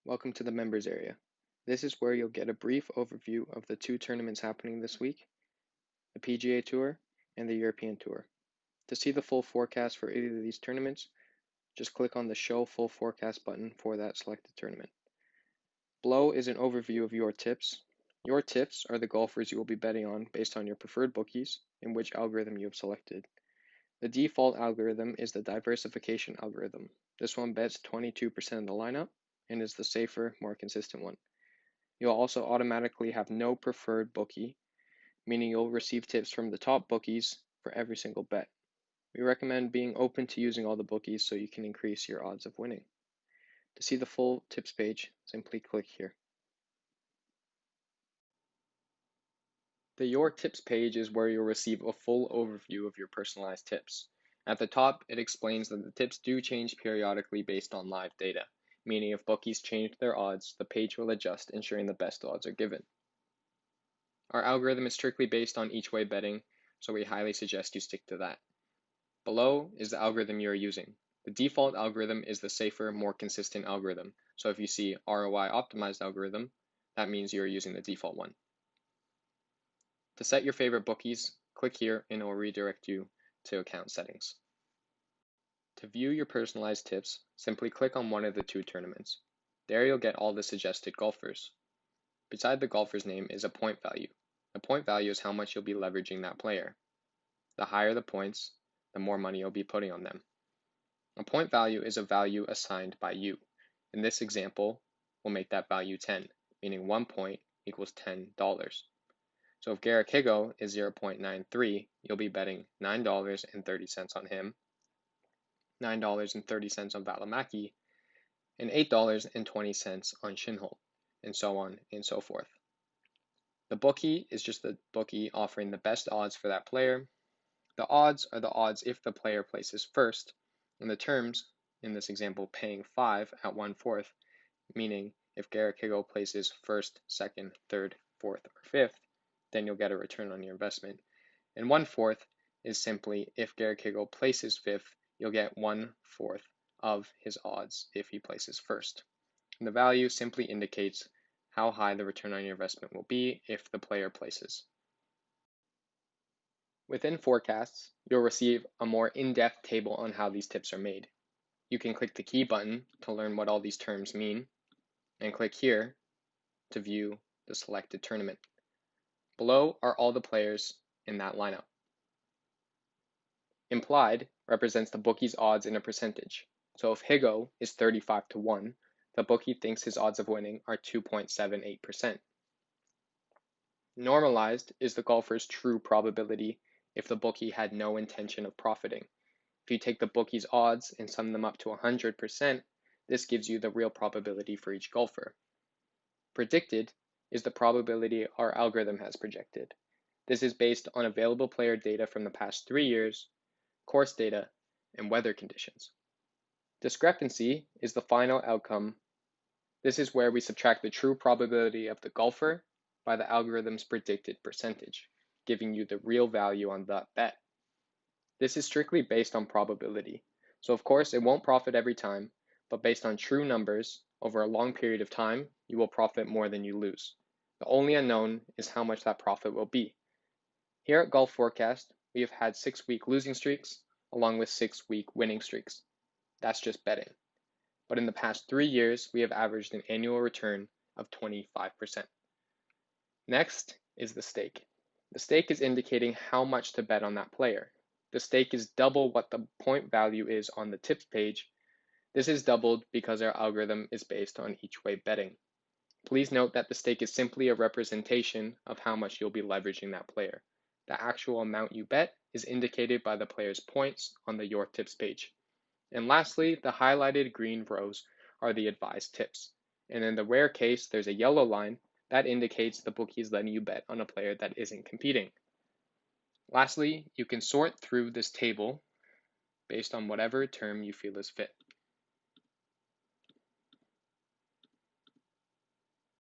Welcome to the members area. This is where you'll get a brief overview of the two tournaments happening this week, the PGA Tour and the European Tour. To see the full forecast for either of these tournaments, just click on the Show Full Forecast button for that selected tournament. Below is an overview of your tips. Your tips are the golfers you will be betting on based on your preferred bookies and which algorithm you have selected. The default algorithm is the diversification algorithm. This one bets 22% of the lineup and is the safer, more consistent one. You'll also automatically have no preferred bookie, meaning you'll receive tips from the top bookies for every single bet. We recommend being open to using all the bookies so you can increase your odds of winning. To see the full tips page, simply click here. The Your Tips page is where you'll receive a full overview of your personalized tips. At the top, it explains that the tips do change periodically based on live data, meaning if bookies change their odds, the page will adjust, ensuring the best odds are given. Our algorithm is strictly based on each way betting, so we highly suggest you stick to that. Below is the algorithm you are using. The default algorithm is the safer, more consistent algorithm, so if you see ROI optimized algorithm, that means you are using the default one. To set your favorite bookies, click here and it will redirect you to account settings. To view your personalized tips, simply click on one of the two tournaments. There you'll get all the suggested golfers. Beside the golfer's name is a point value. The point value is how much you'll be leveraging that player. The higher the points, the more money you'll be putting on them. A point value is a value assigned by you. In this example, we'll make that value 10, meaning 1 point equals $10. So if Garrick Higgo is 0.93, you'll be betting $9.30 on him, $9.30 on Valimaki, and $8.20 on Shinholm, and so on and so forth. The bookie is just the bookie offering the best odds for that player. The odds are the odds if the player places first, and the terms, in this example, paying 5 at 1/4, meaning if Garrick Higgo places first, second, third, fourth, or fifth, then you'll get a return on your investment. And 1/4 is simply if Garrick Higgo places fifth, you'll get 1/4 of his odds if he places first. And the value simply indicates how high the return on your investment will be if the player places. Within forecasts, you'll receive a more in-depth table on how these tips are made. You can click the key button to learn what all these terms mean, and click here to view the selected tournament. Below are all the players in that lineup. Implied represents the bookie's odds in a percentage. So if Higgo is 35-1, the bookie thinks his odds of winning are 2.78%. Normalized is the golfer's true probability if the bookie had no intention of profiting. If you take the bookie's odds and sum them up to 100%, this gives you the real probability for each golfer. Predicted is the probability our algorithm has projected. This is based on available player data from the past 3 years, course data, and weather conditions. Discrepancy is the final outcome. This is where we subtract the true probability of the golfer by the algorithm's predicted percentage, giving you the real value on that bet. This is strictly based on probability, so of course it won't profit every time, but based on true numbers over a long period of time, you will profit more than you lose. The only unknown is how much that profit will be. Here at Golf Forecast, we have had 6-week losing streaks along with 6-week winning streaks. That's just betting. But in the past 3 years, we have averaged an annual return of 25%. Next is the stake. The stake is indicating how much to bet on that player. The stake is double what the point value is on the tips page. This is doubled because our algorithm is based on each way betting. Please note that the stake is simply a representation of how much you'll be leveraging that player. The actual amount you bet is indicated by the player's points on the Your Tips page. And lastly, the highlighted green rows are the advised tips. And in the rare case there's a yellow line, that indicates the bookie is letting you bet on a player that isn't competing. Lastly, you can sort through this table based on whatever term you feel is fit.